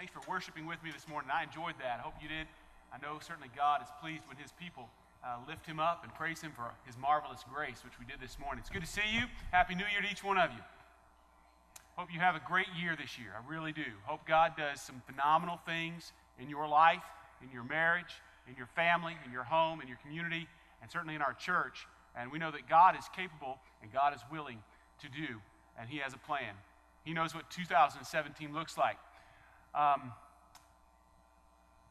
Thanks for worshiping with me this morning. I enjoyed that. I hope you did. I know certainly God is pleased when his people lift him up and praise him for his marvelous grace, which we did this morning. It's good to see you. Happy New Year to each one of you. Hope you have a great year this year. I really do. Hope God does some phenomenal things in your life, in your marriage, in your family, in your home, in your community, and certainly in our church. And we know that God is capable and God is willing to do, and he has a plan. He knows what 2017 looks like.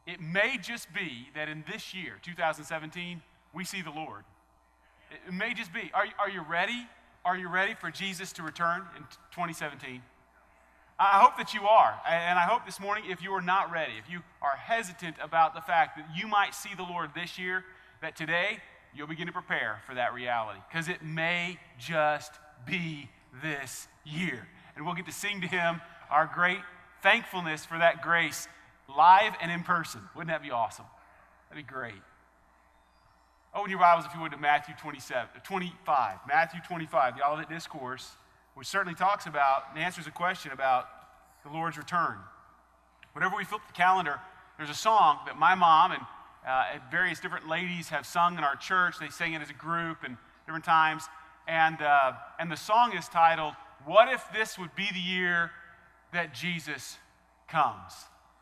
It may just be that in this year, 2017, we see the Lord. It may just be. Are you ready? Are you ready for Jesus to return in 2017? I hope that you are. And I hope this morning, if you are not ready, if you are hesitant about the fact that you might see the Lord this year, that today you'll begin to prepare for that reality. Because it may just be this year. And we'll get to sing to him our great thankfulness for that grace live and in person. Wouldn't that be awesome? That'd be great. Open your Bibles, if you would, to Matthew 25. Matthew 25, the Olivet Discourse, which certainly talks about and answers a question about the Lord's return. Whenever we flip the calendar, there's a song that my mom and various different ladies have sung in our church. They sing it as a group and different times. And the song is titled, "What If This Would Be the Year That Jesus Comes?"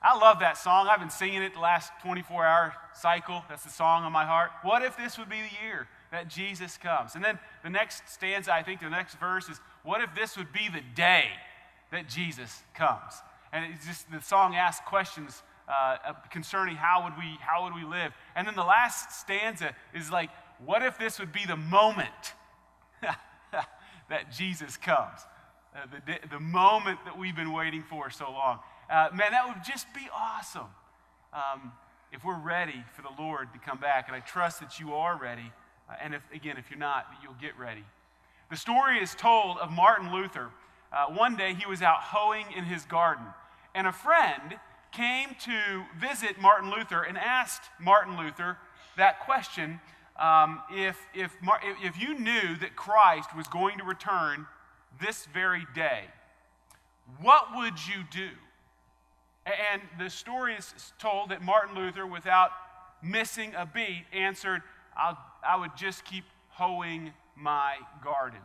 I love that song. I've been singing it the last 24-hour cycle. That's the song on my heart. What if this would be the year that Jesus comes? And then the next stanza, I think the next verse is, what if this would be the day that Jesus comes? And it's just the song asks questions concerning how would we live. And then the last stanza is like, what if this would be the moment that Jesus comes? The moment that we've been waiting for so long. Man, that would just be awesome if we're ready for the Lord to come back. And I trust that you are ready. And if you're not, that you'll get ready. The story is told of Martin Luther. One day he was out hoeing in his garden. And a friend came to visit Martin Luther and asked Martin Luther that question. If you knew that Christ was going to return this very day, what would you do? And the story is told that Martin Luther, without missing a beat, answered, I would just keep hoeing my garden.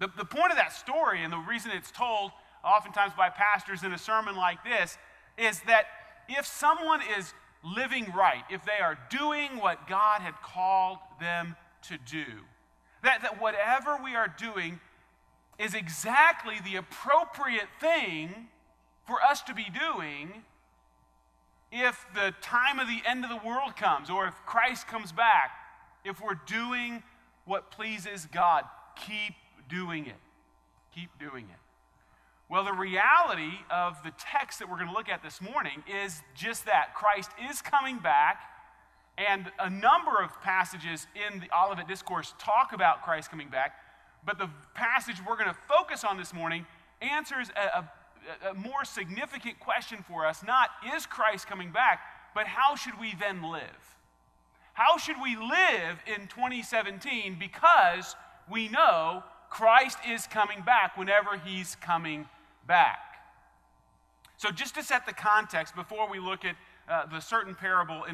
The point of that story, and the reason it's told oftentimes by pastors in a sermon like this, is that if someone is living right, if they are doing what God had called them to do, that whatever we are doing is exactly the appropriate thing for us to be doing if the time of the end of the world comes, or if Christ comes back. If we're doing what pleases God, keep doing it. Keep doing it. Well, the reality of the text that we're going to look at this morning is just that. Christ is coming back, and a number of passages in the Olivet Discourse talk about Christ coming back, but the passage we're going to focus on this morning answers a more significant question for us. Not, is Christ coming back, but how should we then live? How should we live in 2017 because we know Christ is coming back whenever he's coming back? So just to set the context before we look at the certain parable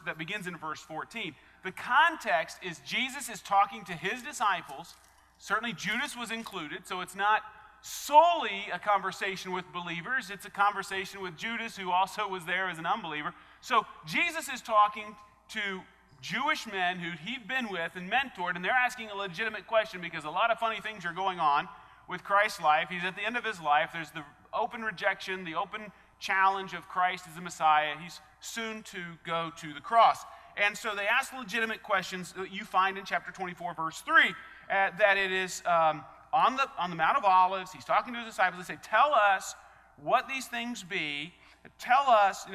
that begins in verse 14, the context is Jesus is talking to his disciples. Certainly Judas was included, so it's not solely a conversation with believers. It's a conversation with Judas, who also was there as an unbeliever. So Jesus is talking to Jewish men who he'd been with and mentored, and they're asking a legitimate question because a lot of funny things are going on with Christ's life. He's at the end of his life. There's the open rejection, the open challenge of Christ as the Messiah. He's soon to go to the cross. And so they ask legitimate questions that you find in chapter 24, verse 3, that it is on the Mount of Olives. He's talking to his disciples. They say, tell us what these things be. Tell us,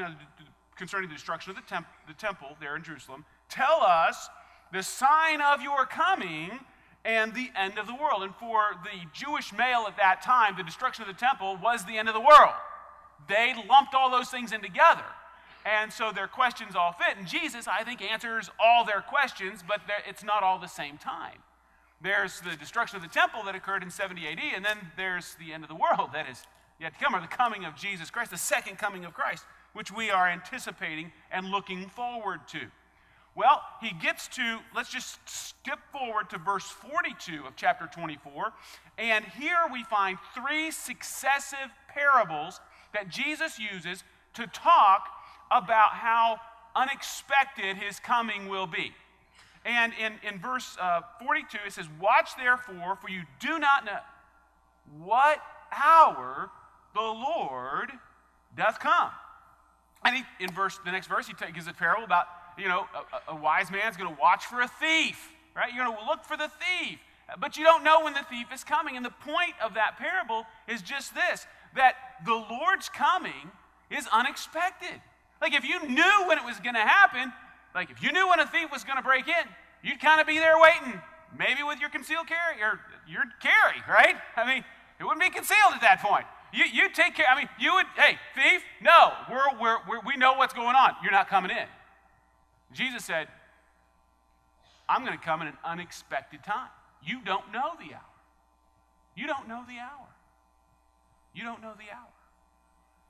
concerning the destruction of the temple there in Jerusalem. Tell us the sign of your coming and the end of the world. And for the Jewish male at that time, the destruction of the temple was the end of the world. They lumped all those things in together. And so their questions all fit. And Jesus, I think, answers all their questions, but it's not all the same time. There's the destruction of the temple that occurred in 70 AD, and then there's the end of the world that is yet to come, or the coming of Jesus Christ, the second coming of Christ, which we are anticipating and looking forward to. Well, he gets to, let's just skip forward to verse 42 of chapter 24, and here we find 3 successive parables that Jesus uses to talk about how unexpected his coming will be. And in verse 42, it says, "Watch therefore, for you do not know what hour the Lord doth come." And the next verse, he gives a parable about, a wise man's going to watch for a thief, right? You're going to look for the thief, but you don't know when the thief is coming. And the point of that parable is just this, that the Lord's coming is unexpected. Like if you knew when it was going to happen, like if you knew when a thief was going to break in, you'd kind of be there waiting, maybe with your concealed carry, or your carry, right? I mean, it wouldn't be concealed at that point. You take care, you would, hey, thief, no, we know what's going on. You're not coming in. Jesus said, I'm going to come in an unexpected time. You don't know the hour. You don't know the hour. You don't know the hour.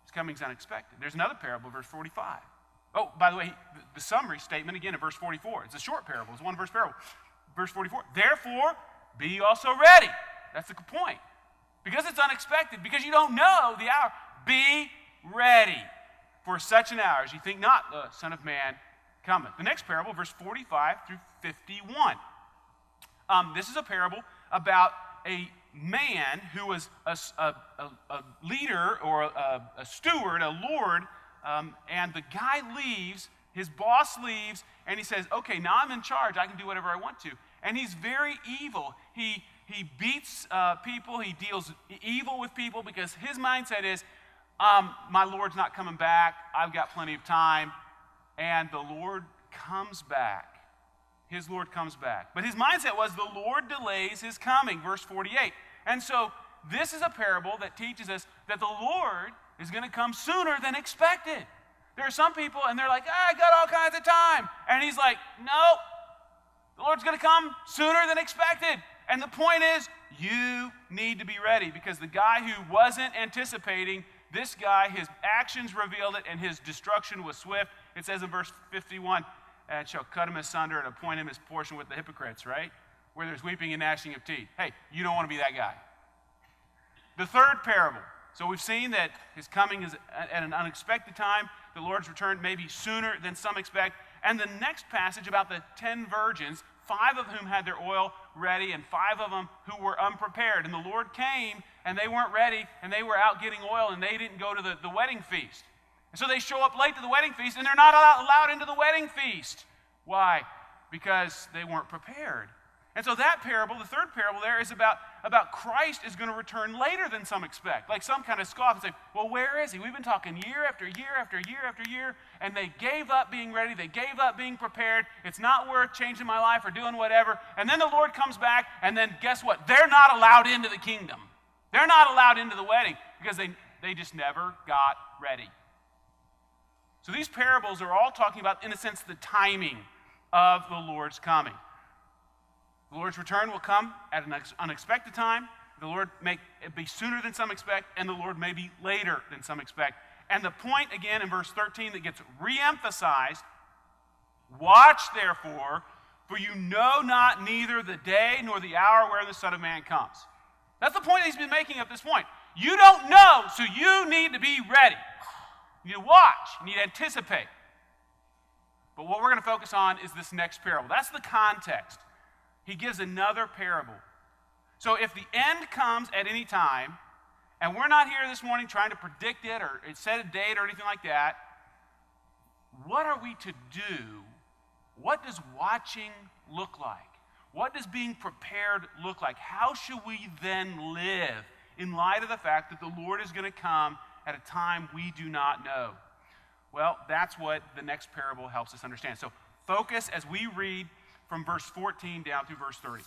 His coming's unexpected. There's another parable, verse 45. Oh, by the way, the summary statement again in verse 44. It's a short parable. It's a one-verse parable. Verse 44, "Therefore, be ye also ready." That's the point. Because it's unexpected, because you don't know the hour, be ready for such an hour as you think not the Son of Man cometh. The next parable, verse 45 through 51. This is a parable about a man who was a leader or a steward, a lord, and the guy leaves, his boss leaves, and he says, okay, now I'm in charge, I can do whatever I want to. And he's very evil. He beats people, he deals evil with people because his mindset is, my Lord's not coming back, I've got plenty of time, and the Lord comes back. His Lord comes back. But his mindset was the Lord delays his coming, verse 48. And so this is a parable that teaches us that the Lord is going to come sooner than expected. There are some people, and they're like, I got all kinds of time. And he's like, no, the Lord's going to come sooner than expected. And the point is, you need to be ready, because the guy who wasn't anticipating, this guy, his actions revealed it, and his destruction was swift. It says in verse 51, and shall cut him asunder and appoint him his portion with the hypocrites, right? Where there's weeping and gnashing of teeth. Hey, you don't want to be that guy. The third parable. So we've seen that his coming is at an unexpected time. The Lord's return may be sooner than some expect. And the next passage about the 10 virgins, 5 of whom had their oil ready and 5 of them who were unprepared. And the Lord came and they weren't ready and they were out getting oil and they didn't go to the wedding feast. And so they show up late to the wedding feast and they're not allowed into the wedding feast. Why? Because they weren't prepared. And so that parable, the third parable there, is about Christ is going to return later than some expect. Like some kind of scoff and say, well, where is he? We've been talking year after year after year after year, and they gave up being ready. They gave up being prepared. It's not worth changing my life or doing whatever. And then the Lord comes back, and then guess what? They're not allowed into the kingdom. They're not allowed into the wedding because they just never got ready. So these parables are all talking about, in a sense, the timing of the Lord's coming. The Lord's return will come at an unexpected time. The Lord may be sooner than some expect, and the Lord may be later than some expect. And the point, again, in verse 13 that gets re-emphasized, watch therefore, for you know not neither the day nor the hour where the Son of Man comes. That's the point he's been making at this point. You don't know, so you need to be ready. You need to watch. You need to anticipate. But what we're going to focus on is this next parable. That's the context. He gives another parable. So if the end comes at any time, and we're not here this morning trying to predict it or set a date or anything like that, what are we to do? What does watching look like? What does being prepared look like? How should we then live in light of the fact that the Lord is going to come at a time we do not know? Well, that's what the next parable helps us understand. So focus as we read from verse 14 down through verse 30.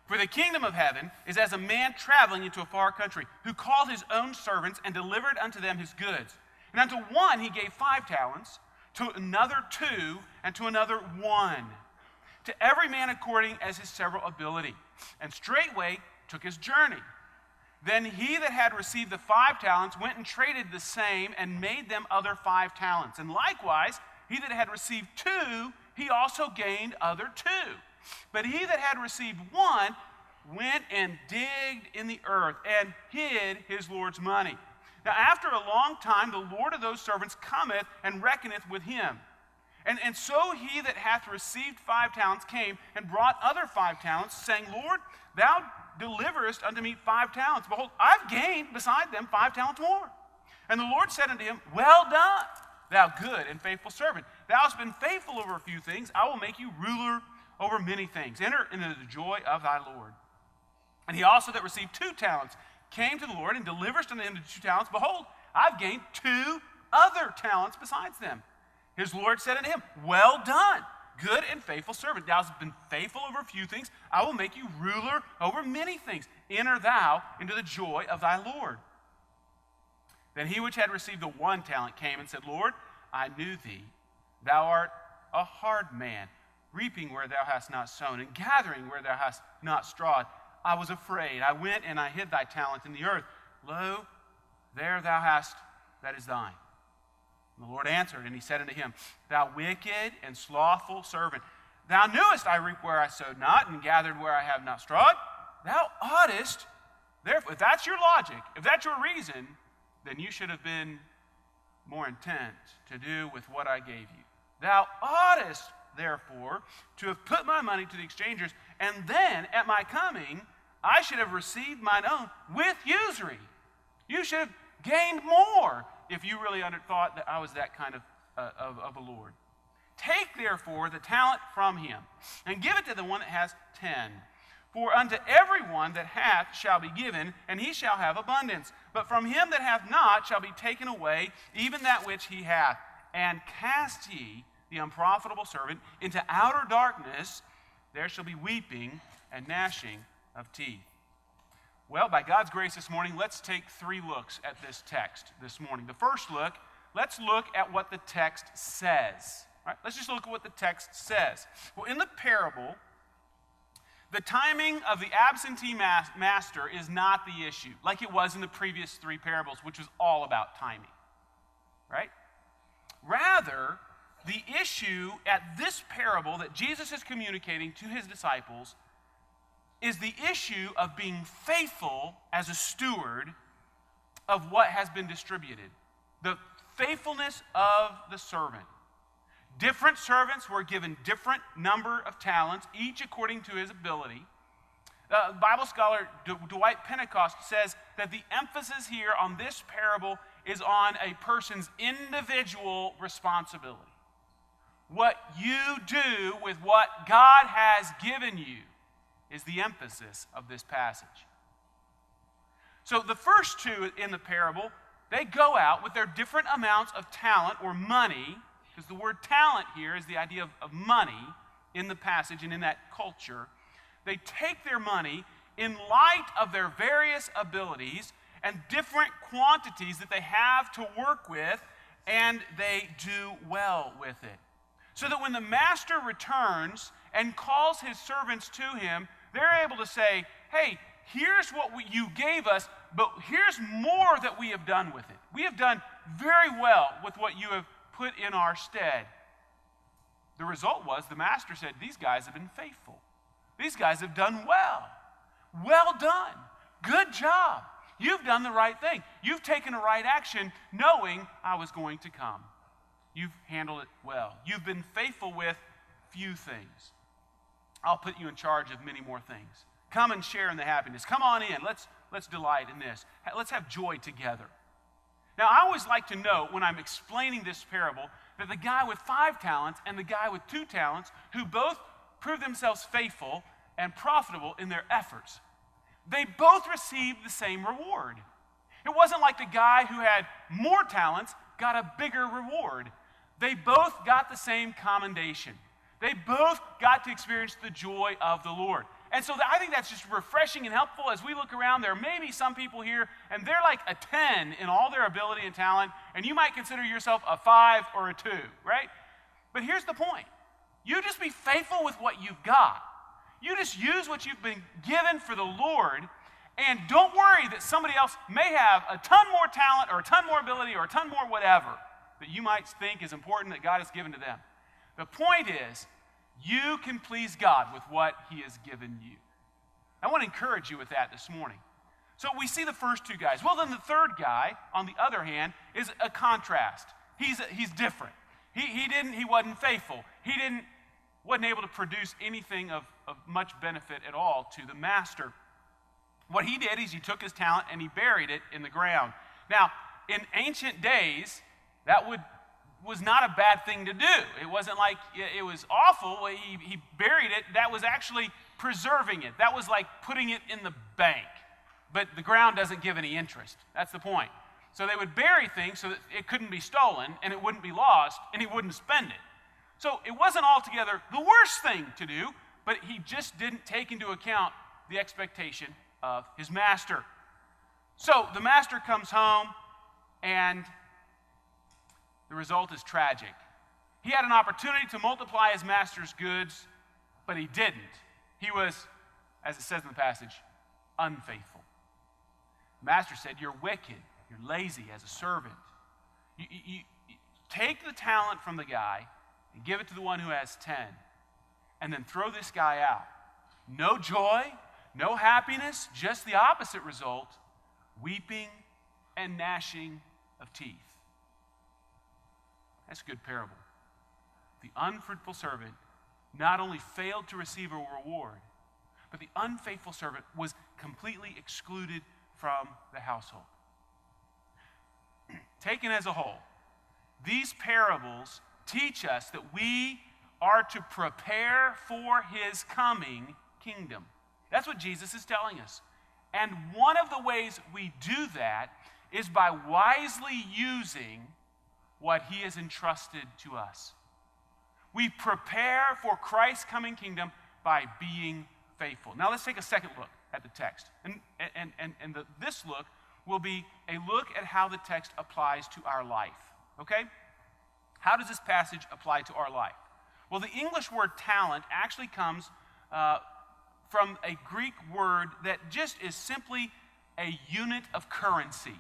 For the kingdom of heaven is as a man traveling into a far country, who called his own servants and delivered unto them his goods. And unto one he gave 5 talents, to another 2, and to another 1. To every man according as his several ability. And straightway took his journey. Then he that had received the 5 talents went and traded the same and made them other 5 talents. And likewise, he that had received 2, he also gained other 2. But he that had received 1 went and digged in the earth and hid his Lord's money. Now after a long time, the Lord of those servants cometh and reckoneth with him. And so he that hath received 5 talents came and brought other 5 talents, saying, Lord, thou deliverest unto me 5 talents. Behold, I've gained beside them 5 talents more. And the Lord said unto him, Well done, thou good and faithful servant. Thou hast been faithful over a few things. I will make you ruler over many things. Enter into the joy of thy Lord. And he also that received 2 talents came to the Lord and deliverest unto him the 2 talents. Behold, I've gained 2 other talents besides them. His Lord said unto him, Well done, good and faithful servant. Thou hast been faithful over a few things. I will make you ruler over many things. Enter thou into the joy of thy Lord. Then he which had received the 1 talent came and said, Lord, I knew thee. Thou art a hard man, reaping where thou hast not sown, and gathering where thou hast not strawed. I was afraid. I went and I hid thy talent in the earth. Lo, there thou hast that is thine. And the Lord answered, and he said unto him, Thou wicked and slothful servant, thou knewest I reap where I sowed not, and gathered where I have not strawed. Thou oughtest, therefore, if that's your logic, if that's your reason, then you should have been more intent to do with what I gave you. Thou oughtest, therefore, to have put my money to the exchangers, and then at my coming I should have received mine own with usury. You should have gained more if you really thought that I was that kind of a Lord. Take, therefore, the talent from him, and give it to the one that has 10. For unto everyone that hath shall be given, and he shall have abundance. But from him that hath not shall be taken away even that which he hath. And cast ye the unprofitable servant into outer darkness. There shall be weeping and gnashing of teeth. Well, by God's grace this morning, let's take 3 looks at this text this morning. The first look, let's look at what the text says. All right, let's just look at what the text says. Well, in the parable, the timing of the absentee master is not the issue, like it was in the previous 3 parables, which was all about timing. Right? Rather, the issue at this parable that Jesus is communicating to his disciples is the issue of being faithful as a steward of what has been distributed. The faithfulness of the servant. Different servants were given different number of talents, each according to his ability. Bible scholar Dwight Pentecost says that the emphasis here on this parable is on a person's individual responsibility. What you do with what God has given you is the emphasis of this passage. So the first 2 in the parable, they go out with their different amounts of talent or money, because the word talent here is the idea of money in the passage and in that culture. They take their money in light of their various abilities and different quantities that they have to work with, and they do well with it. So that when the master returns and calls his servants to him, they're able to say, hey, here's what you gave us, but here's more that we have done with it. We have done very well with what you have put in our stead. The result was the master said, these guys have been faithful. These guys have done well. Well done. Good job. You've done the right thing. You've taken the right action knowing I was going to come. You've handled it well. You've been faithful with few things. I'll put you in charge of many more things. Come and share in the happiness. Come on in. Let's delight in this. Let's have joy together. Now, I always like to note when I'm explaining this parable that the guy with 5 talents and the guy with 2 talents, who both proved themselves faithful and profitable in their efforts, they both received the same reward. It wasn't like the guy who had more talents got a bigger reward. They both got the same commendation. They both got to experience the joy of the Lord. And so I think that's just refreshing and helpful as we look around. There may be some people here, and they're like a 10 in all their ability and talent, and you might consider yourself a 5 or a 2, right? But here's the point. You just be faithful with what you've got. You just use what you've been given for the Lord, And don't worry that somebody else may have a ton more talent or a ton more ability or a ton more whatever that you might think is important that God has given to them. The point is, you can please God with what he has given you. I want to encourage you with that this morning. So we see the first two guys. Well, then the third guy, on the other hand, is a contrast. He's different. He wasn't faithful. Wasn't able to produce anything of much benefit at all to the master. What he did is he took his talent and he buried it in the ground. Now, in ancient days, that was not a bad thing to do. It wasn't like it was awful. He buried it. That was actually preserving it. That was like putting it in the bank. But the ground doesn't give any interest. That's the point. So they would bury things so that it couldn't be stolen and it wouldn't be lost and he wouldn't spend it. So it wasn't altogether the worst thing to do, but he just didn't take into account the expectation of his master. So the master comes home, and the result is tragic. He had an opportunity to multiply his master's goods, but he didn't. He was, as it says in the passage, unfaithful. The master said, "You're wicked, you're lazy as a servant. You take the talent from the guy and give it to the one who has 10, and then throw this guy out. No joy, no happiness, just the opposite result, weeping and gnashing of teeth." That's a good parable. The unfruitful servant not only failed to receive a reward, but the unfaithful servant was completely excluded from the household. Taken as a whole, these parables teach us that we are to prepare for his coming kingdom. That's what Jesus is telling us. And one of the ways we do that is by wisely using what he has entrusted to us. We prepare for Christ's coming kingdom by being faithful. Now let's take a second look at the text. This look will be a look at how the text applies to our life. Okay? How does this passage apply to our life? Well, the English word talent actually comes from a Greek word that just is simply a unit of currency.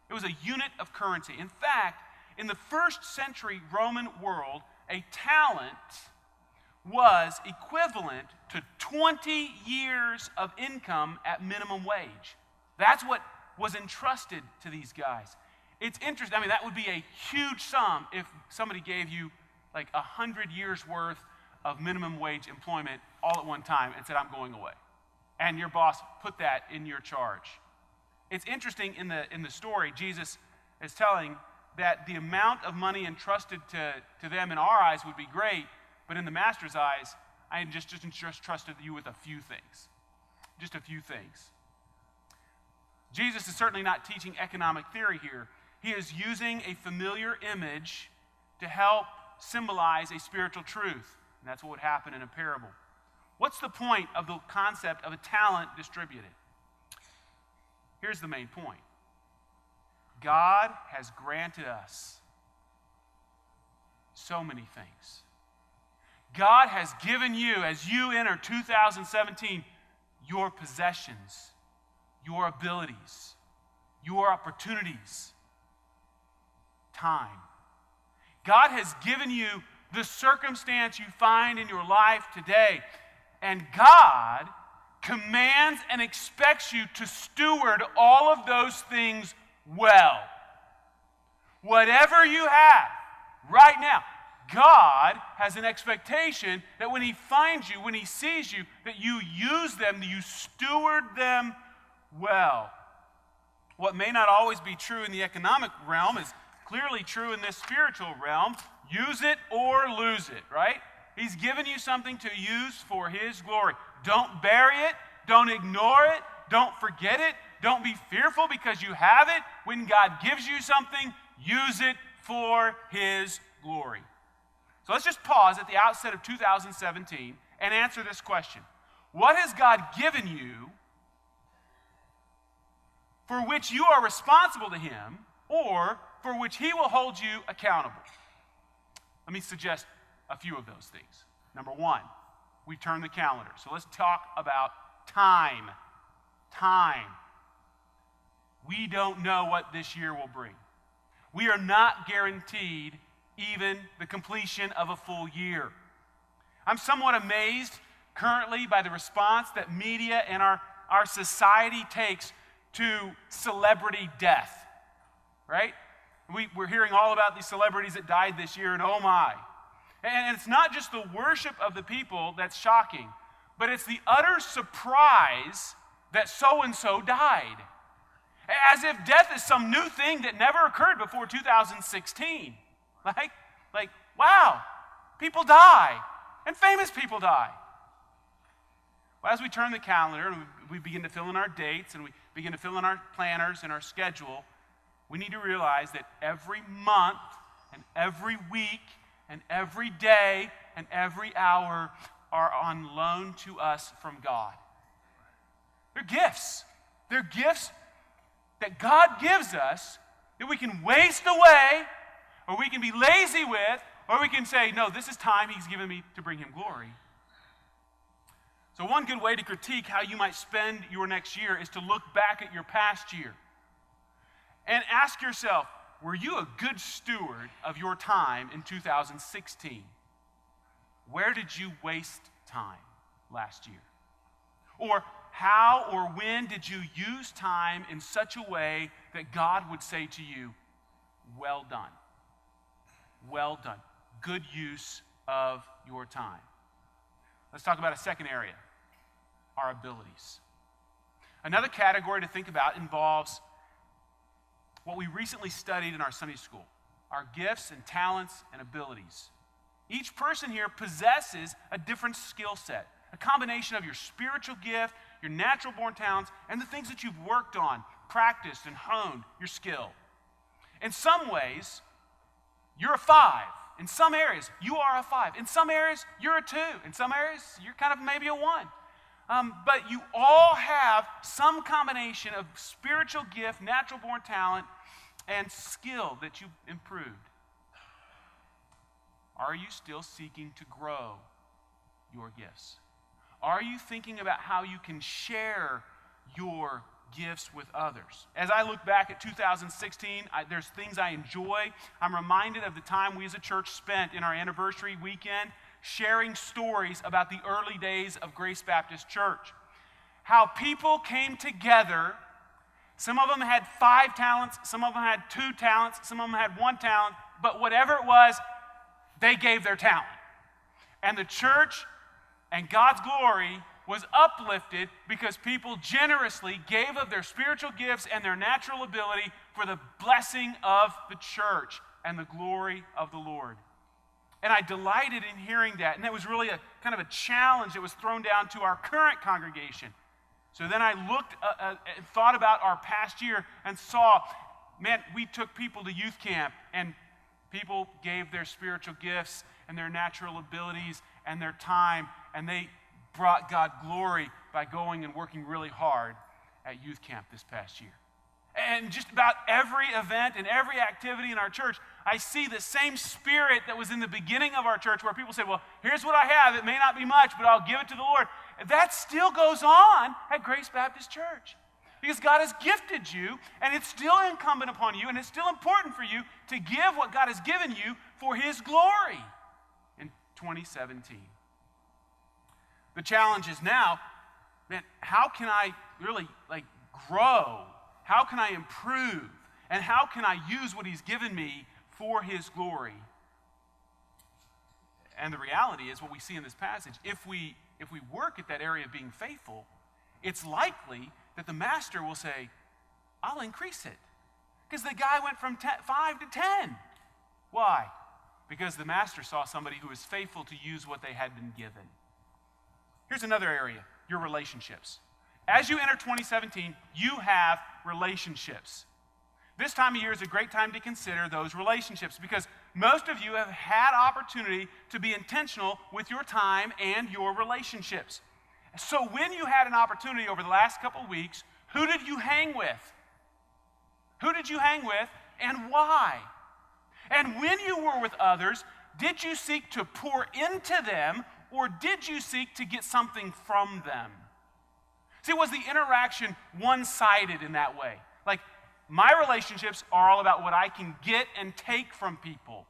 It was a unit of currency. In fact, in the first century Roman world, a talent was equivalent to 20 years of income at minimum wage. That's what was entrusted to these guys. It's interesting. I mean, that would be a huge sum if somebody gave you like 100 years worth of minimum wage employment all at one time and said, "I'm going away." And your boss put that in your charge. It's interesting in the story, Jesus is telling that the amount of money entrusted to them in our eyes would be great, but in the master's eyes, I just trusted you with a few things. Just a few things. Jesus is certainly not teaching economic theory here. He is using a familiar image to help symbolize a spiritual truth. And that's what would happen in a parable. What's the point of the concept of a talent distributed? Here's the main point. God has granted us so many things. God has given you, as you enter 2017, your possessions, your abilities, your opportunities, time. God has given you the circumstance you find in your life today, and God commands and expects you to steward all of those things well. Whatever you have right now, God has an expectation that when he finds you, when he sees you, that you use them, that you steward them well. What may not always be true in the economic realm is clearly true in this spiritual realm. Use it or lose it, right? He's given you something to use for his glory. Don't bury it. Don't ignore it. Don't forget it. Don't be fearful because you have it. When God gives you something, use it for his glory. So let's just pause at the outset of 2017 and answer this question. What has God given you for which you are responsible to him or for which he will hold you accountable? Let me suggest a few of those things. Number one, we turn the calendar. So let's talk about time. Time. We don't know what this year will bring. We are not guaranteed even the completion of a full year. I'm somewhat amazed currently by the response that media and our society takes to celebrity death, right? We're hearing all about these celebrities that died this year, and oh my. And it's not just the worship of the people that's shocking, but it's the utter surprise that so-and-so died. As if death is some new thing that never occurred before 2016. Like, wow, people die, and famous people die. Well, as we turn the calendar and we begin to fill in our dates and we begin to fill in our planners and our schedule, we need to realize that every month and every week and every day and every hour are on loan to us from God. They're gifts. They're gifts that God gives us that we can waste away, or we can be lazy with, or we can say, no, this is time He's given me to bring Him glory. So one good way to critique how you might spend your next year is to look back at your past year and ask yourself, were you a good steward of your time in 2016? Where did you waste time last year? Or how or when did you use time in such a way that God would say to you, well done. Well done. Good use of your time. Let's talk about a second area, our abilities. Another category to think about involves what we recently studied in our Sunday school, our gifts and talents and abilities. Each person here possesses a different skill set, a combination of your spiritual gift, your natural-born talents, and the things that you've worked on, practiced, and honed your skill. In some ways, you're a 5. In some areas, you are a 5. In some areas, you're a 2. In some areas, you're kind of maybe a 1. But you all have some combination of spiritual gift, natural-born talent, and skill that you've improved. Are you still seeking to grow your gifts? Are you thinking about how you can share your gifts with others? As I look back at 2016, there's things I enjoy. I'm reminded of the time we as a church spent in our anniversary weekend sharing stories about the early days of Grace Baptist Church. How people came together. Some of them had 5 talents, some of them had 2 talents, some of them had 1 talent, but whatever it was, they gave their talent. And the church and God's glory was uplifted because people generously gave of their spiritual gifts and their natural ability for the blessing of the church and the glory of the Lord. And I delighted in hearing that, and that was really a kind of a challenge that was thrown down to our current congregation. So then I looked and thought about our past year and saw, man, we took people to youth camp, and people gave their spiritual gifts and their natural abilities and their time, and they brought God glory by going and working really hard at youth camp this past year. And just about every event and every activity in our church, I see the same spirit that was in the beginning of our church where people say, well, here's what I have. It may not be much, but I'll give it to the Lord. That still goes on at Grace Baptist Church because God has gifted you, and it's still incumbent upon you, and it's still important for you to give what God has given you for His glory in 2017. The challenge is now, man, how can I really grow? How can I improve? And how can I use what He's given me for His glory? And the reality is what we see in this passage. If we work at that area of being faithful, it's likely that the master will say, I'll increase it. Because the guy went from 5 to 10. Why? Because the master saw somebody who was faithful to use what they had been given. Here's another area, your relationships. As you enter 2017, you have relationships. This time of year is a great time to consider those relationships because most of you have had opportunity to be intentional with your time and your relationships. So when you had an opportunity over the last couple of weeks, who did you hang with? Who did you hang with and why? And when you were with others, did you seek to pour into them or did you seek to get something from them? See, was the interaction one-sided in that way? Like My relationships are all about what I can get and take from people.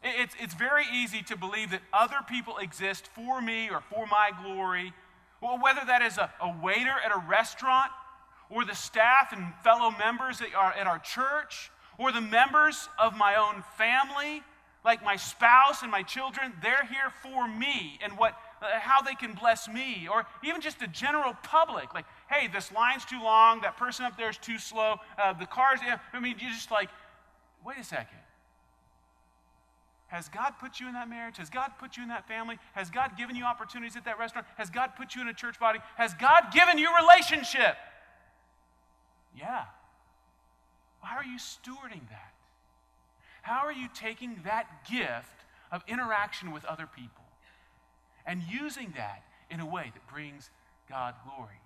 It's very easy to believe that other people exist for me or for my glory. Well, whether that is a waiter at a restaurant, or the staff and fellow members that are at our church, or the members of my own family, like my spouse and my children, they're here for me and how they can bless me, or even just the general public. Like, hey, this line's too long, that person up there is too slow, the car's, I mean, you're just like, wait a second. Has God put you in that marriage? Has God put you in that family? Has God given you opportunities at that restaurant? Has God put you in a church body? Has God given you relationship? Yeah. How are you stewarding that? How are you taking that gift of interaction with other people and using that in a way that brings God glory,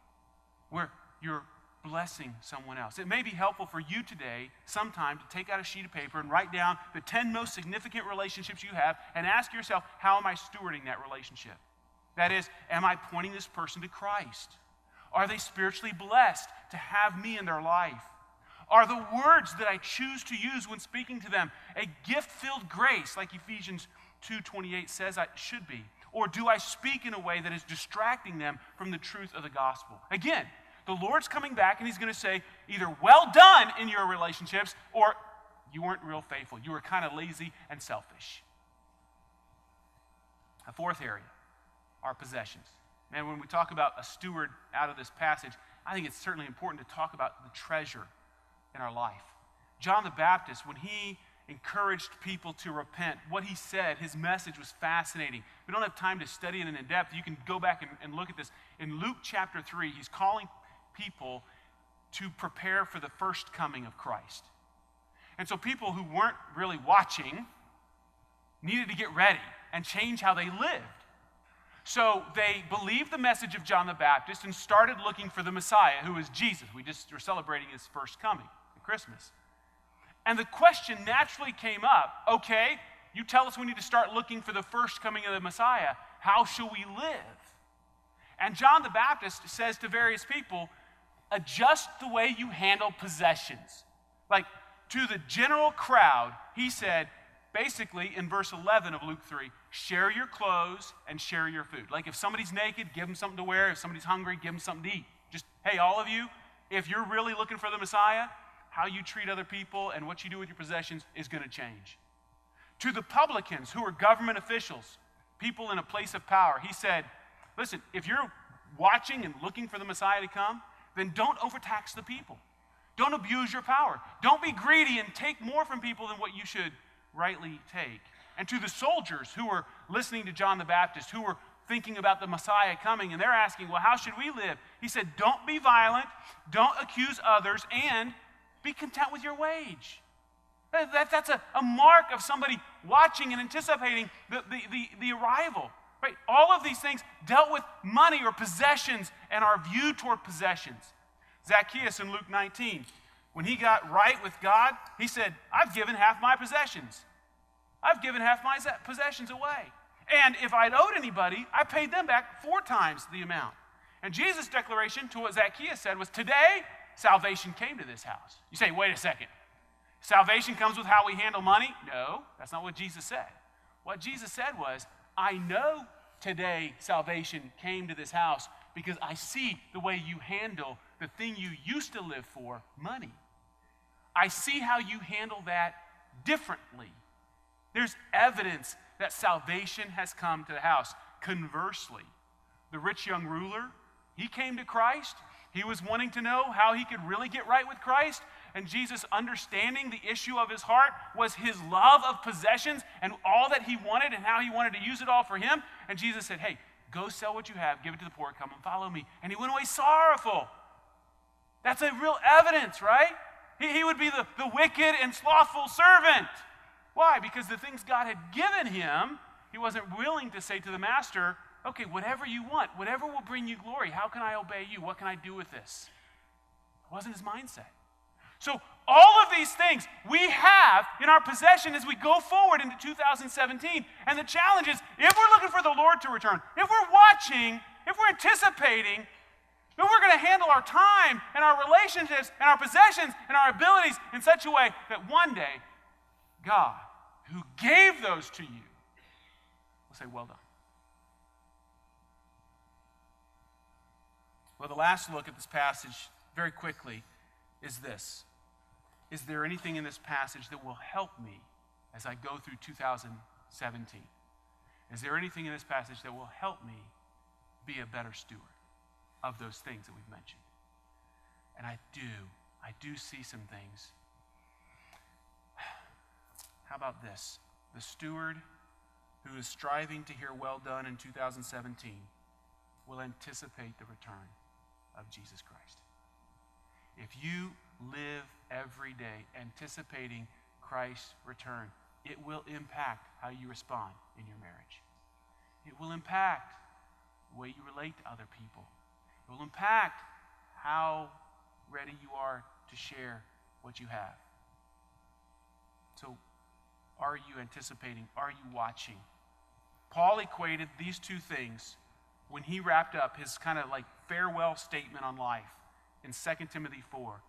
where you're blessing someone else? It may be helpful for you today sometime to take out a sheet of paper and write down the 10 most significant relationships you have and ask yourself, how am I stewarding that relationship? That is, am I pointing this person to Christ? Are they spiritually blessed to have me in their life? Are the words that I choose to use when speaking to them a gift-filled grace, like Ephesians 2:28 says I should be? Or do I speak in a way that is distracting them from the truth of the gospel? Again, the Lord's coming back and he's going to say, either well done in your relationships, or you weren't real faithful. You were kind of lazy and selfish. A fourth area, our possessions. Man, when we talk about a steward out of this passage, I think it's certainly important to talk about the treasure in our life. John the Baptist, when he encouraged people to repent, what he said, his message was fascinating. We don't have time to study it in depth. You can go back and look at this. In Luke chapter 3, he's calling people to prepare for the first coming of Christ. And so people who weren't really watching needed to get ready and change how they lived. So they believed the message of John the Baptist and started looking for the Messiah, who is Jesus. We just were celebrating his first coming at Christmas. And the question naturally came up, okay, you tell us we need to start looking for the first coming of the Messiah. How shall we live? And John the Baptist says to various people, adjust the way you handle possessions. Like, to the general crowd, he said, basically, in verse 11 of Luke 3, share your clothes and share your food. Like, if somebody's naked, give them something to wear. If somebody's hungry, give them something to eat. Just, hey, all of you, if you're really looking for the Messiah, how you treat other people and what you do with your possessions is going to change. To the publicans, who are government officials, people in a place of power, he said, listen, if you're watching and looking for the Messiah to come, then don't overtax the people. Don't abuse your power. Don't be greedy and take more from people than what you should rightly take. And to the soldiers who were listening to John the Baptist, who were thinking about the Messiah coming, and they're asking, well, how should we live? He said, don't be violent, don't accuse others, and be content with your wage. That's a mark of somebody watching and anticipating the arrival. Right? All of these things dealt with money or possessions and our view toward possessions. Zacchaeus in Luke 19, when he got right with God, he said, I've given half my possessions. I've given half my possessions away. And if I'd owed anybody, I paid them back 4 times the amount. And Jesus' declaration to what Zacchaeus said was, today, salvation came to this house. You say, wait a second. Salvation comes with how we handle money? No, that's not what Jesus said. What Jesus said was, I know today salvation came to this house because I see the way you handle the thing you used to live for, money. I see how you handle that differently. There's evidence that salvation has come to the house. Conversely, the rich young ruler, he came to Christ. He was wanting to know how he could really get right with Christ. And Jesus, understanding the issue of his heart, was his love of possessions and all that he wanted and how he wanted to use it all for him. And Jesus said, hey, go sell what you have, give it to the poor, come and follow me. And he went away sorrowful. That's a real evidence, right? He would be the wicked and slothful servant. Why? Because the things God had given him, he wasn't willing to say to the master, okay, whatever you want, whatever will bring you glory, how can I obey you? What can I do with this? It wasn't his mindset. So all of these things we have in our possession as we go forward into 2017. And the challenge is, if we're looking for the Lord to return, if we're watching, if we're anticipating, No, we're going to handle our time and our relationships and our possessions and our abilities in such a way that one day, God, who gave those to you, will say, well done. Well, the last look at this passage, very quickly, is this. Is there anything in this passage that will help me as I go through 2017? Is there anything in this passage that will help me be a better steward of those things that we've mentioned? And I do see some things. How about this? The steward who is striving to hear well done in 2017 will anticipate the return of Jesus Christ. If you live every day anticipating Christ's return, it will impact how you respond in your marriage. It will impact the way you relate to other people. It will impact how ready you are to share what you have. So, are you anticipating? Are you watching? Paul equated these two things when he wrapped up his kind of like farewell statement on life in 2 Timothy 4.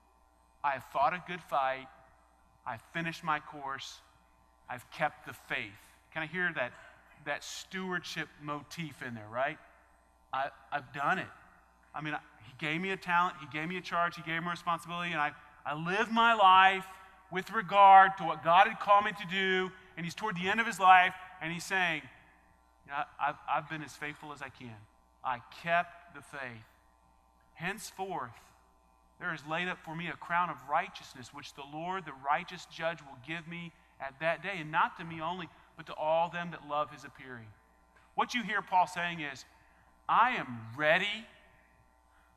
I have fought a good fight. I've finished my course. I've kept the faith. Can I hear that stewardship motif in there, right? I've done it. I mean, he gave me a talent. He gave me a charge. He gave me a responsibility. And I lived my life with regard to what God had called me to do. And he's toward the end of his life. And he's saying, I've been as faithful as I can. I kept the faith. Henceforth, there is laid up for me a crown of righteousness, which the Lord, the righteous judge, will give me at that day. And not to me only, but to all them that love his appearing. What you hear Paul saying is, I am ready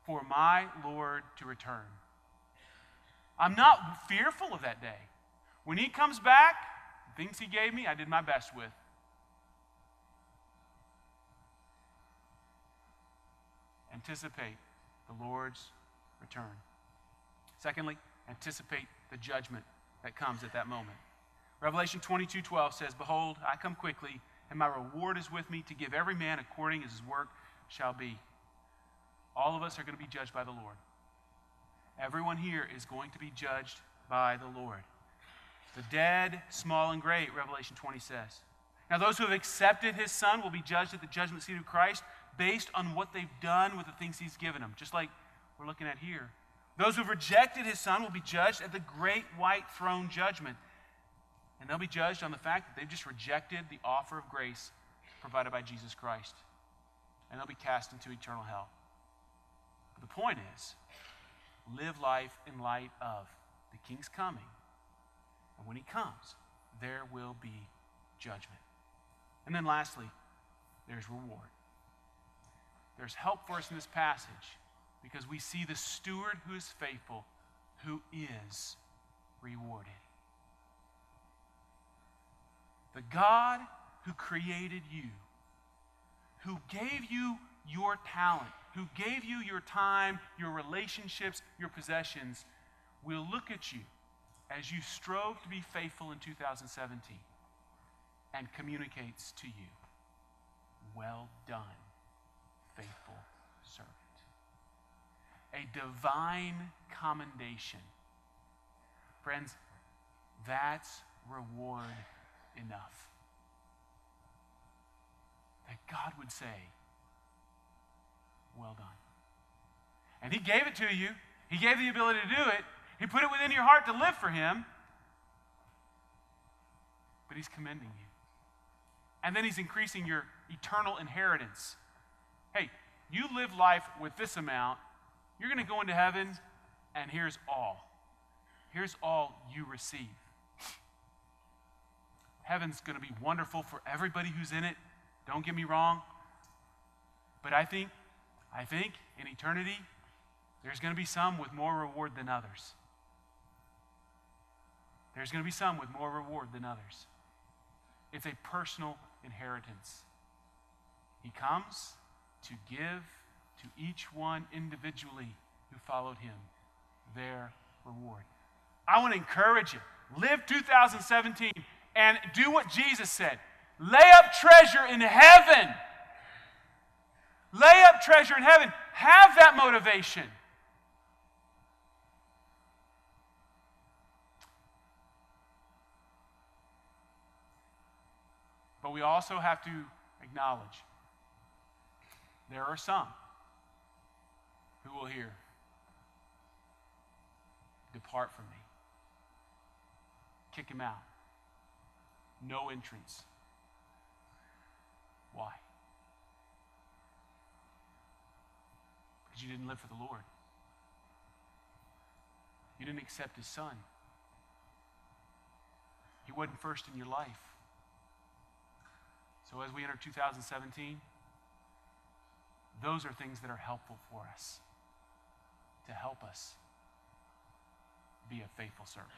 for my Lord to return. I'm not fearful of that day. When he comes back, the things he gave me, I did my best with. Anticipate the Lord's return. Secondly, anticipate the judgment that comes at that moment. Revelation 22:12 says, Behold, I come quickly, and my reward is with me to give every man according as his work shall be. All of us are going to be judged by the Lord. Everyone here is going to be judged by the Lord. The dead, small and great, Revelation 20 says. Now those who have accepted his Son will be judged at the judgment seat of Christ based on what they've done with the things he's given them, just like we're looking at here. Those who have rejected his Son will be judged at the great white throne judgment. And they'll be judged on the fact that they've just rejected the offer of grace provided by Jesus Christ. And they'll be cast into eternal hell. But the point is, live life in light of the King's coming. And when he comes, there will be judgment. And then lastly, there's reward. There's help for us in this passage because we see the steward who is faithful, who is rewarded. The God who created you, who gave you your talent, who gave you your time, your relationships, your possessions, will look at you as you strove to be faithful in 2017 and communicates to you, well done, faithful servant. A divine commendation. Friends, that's reward enough. That God would say, well done. And he gave it to you. He gave the ability to do it. He put it within your heart to live for him. But he's commending you. And then he's increasing your eternal inheritance. Hey, you live life with this amount. You're going to go into heaven, and here's all. Here's all you receive. Heaven's going to be wonderful for everybody who's in it. Don't get me wrong. But I think in eternity, there's going to be some with more reward than others. There's going to be some with more reward than others. It's a personal inheritance. He comes to give to each one individually who followed him their reward. I want to encourage you. Live 2017 and do what Jesus said. Lay up treasure in heaven. Lay up treasure in heaven. have that motivation. But we also have to acknowledge there are some who will hear, "Depart from me." Kick him out. No entrance. Why? Because you didn't live for the Lord. You didn't accept his son. He wasn't first in your life. So as we enter 2017, those are things that are helpful for us to help us be a faithful servant.